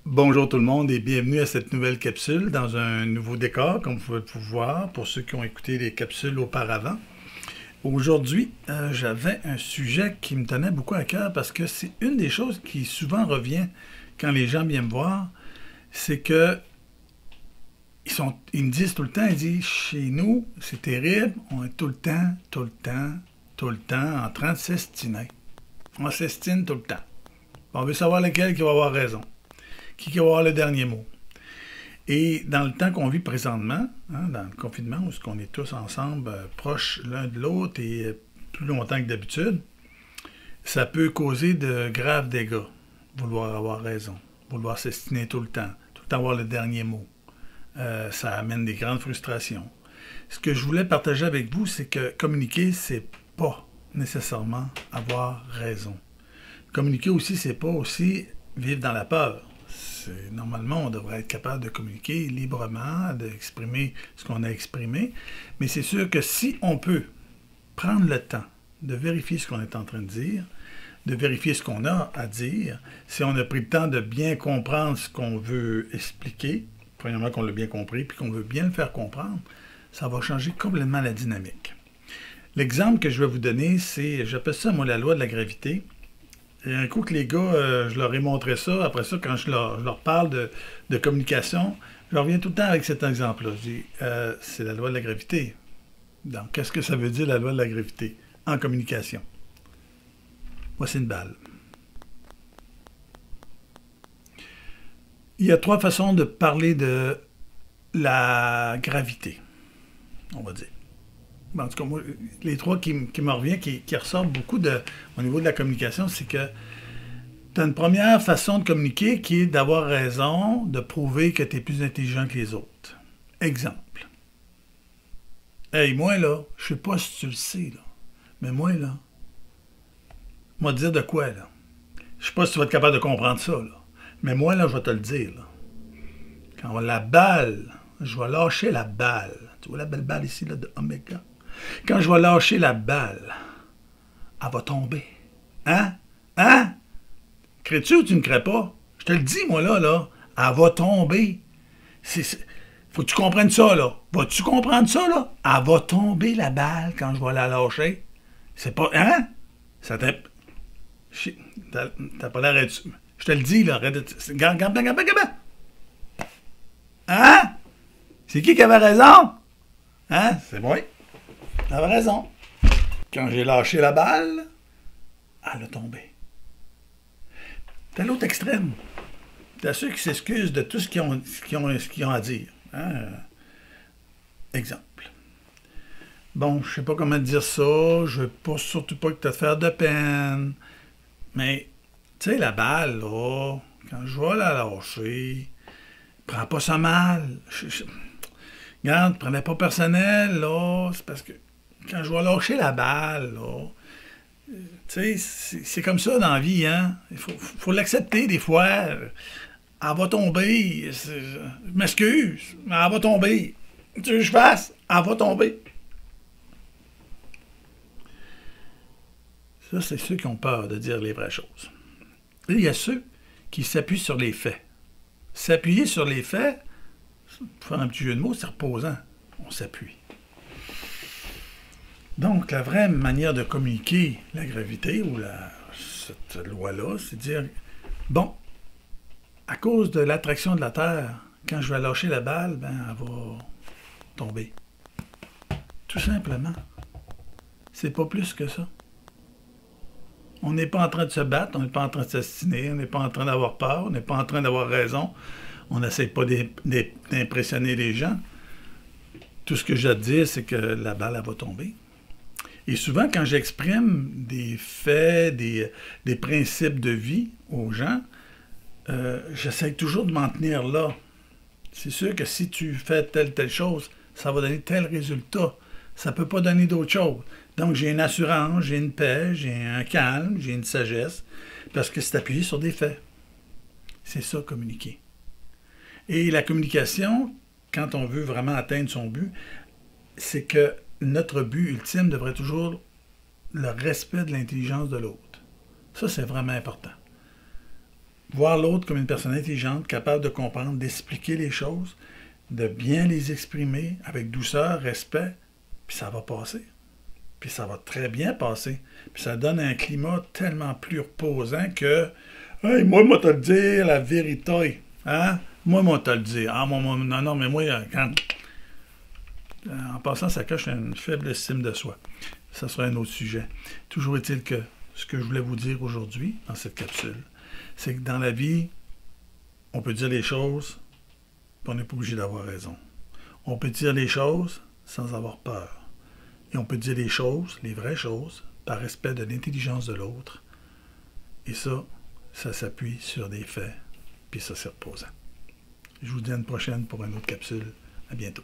Bonjour tout le monde et bienvenue à cette nouvelle capsule dans un nouveau décor, comme vous pouvez le voir pour ceux qui ont écouté les capsules auparavant. Aujourd'hui, j'avais un sujet qui me tenait beaucoup à cœur parce que c'est une des choses qui souvent revient quand les gens viennent me voir, c'est que ils me disent tout le temps, ils disent, chez nous, c'est terrible, on est tout le temps en train de s'estiner. On s'estime tout le temps. On veut savoir lequel qui va avoir raison. Qui va avoir le dernier mot. Et dans le temps qu'on vit présentement, dans le confinement, où on est tous ensemble, proches l'un de l'autre et plus longtemps que d'habitude, ça peut causer de graves dégâts. Vouloir avoir raison, vouloir s'estiner tout le temps avoir le dernier mot. Ça amène des grandes frustrations. Ce que je voulais partager avec vous, c'est que communiquer, c'est pas nécessairement avoir raison. Communiquer aussi, c'est pas aussi vivre dans la peur. Normalement, on devrait être capable de communiquer librement, d'exprimer ce qu'on a exprimé, mais c'est sûr que si on peut prendre le temps de vérifier ce qu'on est en train de dire, de vérifier ce qu'on a à dire, si on a pris le temps de bien comprendre ce qu'on veut expliquer, premièrement qu'on l'a bien compris, puis qu'on veut bien le faire comprendre, ça va changer complètement la dynamique. L'exemple que je vais vous donner, c'est, j'appelle ça, moi, la loi de la gravité. Et un coup que les gars, je leur ai montré ça, après ça, quand je leur parle de communication, je reviens tout le temps avec cet exemple-là. Je dis, c'est la loi de la gravité. Donc, qu'est-ce que ça veut dire, la loi de la gravité, en communication? Voici une balle. Il y a trois façons de parler de la gravité, on va dire. En tout cas, moi, les trois qui me reviennent, qui ressortent beaucoup au niveau de la communication, c'est que tu as une première façon de communiquer qui est d'avoir raison, de prouver que tu es plus intelligent que les autres. Exemple. Hey, moi, là, je sais pas si tu le sais, là, mais moi, là, moi, te dire de quoi, là? Je sais pas si tu vas être capable de comprendre ça, là. Mais moi, là, je vais te le dire, là. Quand la balle, je vais lâcher la balle. Tu vois la belle balle ici, là, de Omega? Quand je vais lâcher la balle, elle va tomber. Hein? Hein? Crées-tu ou tu ne crées pas? Je te le dis, moi, là, elle va tomber. Faut que tu comprennes ça, là. Vas-tu comprendre ça, là? Elle va tomber, la balle, quand je vais la lâcher. C'est pas... Hein? Ça t'a... T'as pas l'air... Je te le dis, là. Regarde. Hein? C'est qui avait raison? Hein? C'est moi. T'avais raison. Quand j'ai lâché la balle, elle a tombé. T'as l'autre extrême. T'as ceux qui s'excusent de tout ce qu'ils ont à dire. Hein? Exemple. Bon, je sais pas comment te dire ça, je veux surtout pas te faire de peine, mais, tu sais, la balle, là, quand je vais la lâcher, prends pas ça mal. Regarde, prenez pas personnel, là, c'est parce que quand je vais lâcher la balle, là, tu sais, c'est comme ça dans la vie, hein. Il faut l'accepter des fois. Elle va tomber. Je m'excuse, mais elle va tomber. Tu veux que je fasse? Elle va tomber. Ça, c'est ceux qui ont peur de dire les vraies choses. Et il y a ceux qui s'appuient sur les faits. S'appuyer sur les faits, pour faire un petit jeu de mots, c'est reposant. On s'appuie. Donc, la vraie manière de communiquer la gravité ou cette loi-là, c'est de dire, bon, à cause de l'attraction de la Terre, quand je vais lâcher la balle, ben, elle va tomber. Tout simplement. C'est pas plus que ça. On n'est pas en train de se battre, on n'est pas en train de s'astiner, on n'est pas en train d'avoir peur, on n'est pas en train d'avoir raison. On n'essaie pas d'impressionner les gens. Tout ce que j'ai à te dire, c'est que la balle, elle va tomber. Et souvent, quand j'exprime des faits, des principes de vie aux gens, j'essaie toujours de m'en tenir là. C'est sûr que si tu fais telle chose, ça va donner tel résultat. Ça ne peut pas donner d'autre chose. Donc, j'ai une assurance, j'ai une paix, j'ai un calme, j'ai une sagesse, parce que c'est appuyé sur des faits. C'est ça, communiquer. Et la communication, quand on veut vraiment atteindre son but, c'est que notre but ultime devrait toujours le respect de l'intelligence de l'autre. Ça, c'est vraiment important. voir l'autre comme une personne intelligente, capable de comprendre, d'expliquer les choses, de bien les exprimer avec douceur, respect, puis ça va passer. Puis ça va très bien passer. Puis ça donne un climat tellement plus reposant que hey, moi, moi, te le dire la vérité. Hein? Moi, te le dire. Ah, non, mais moi, en passant, ça cache une faible estime de soi. Ça sera un autre sujet. Toujours est-il que ce que je voulais vous dire aujourd'hui, dans cette capsule, c'est que dans la vie, on peut dire les choses, puis on n'est pas obligé d'avoir raison. On peut dire les choses sans avoir peur. Et on peut dire les choses, les vraies choses, par respect de l'intelligence de l'autre. Et ça s'appuie sur des faits, puis ça, c'est reposant. Je vous dis à une prochaine pour une autre capsule. À bientôt.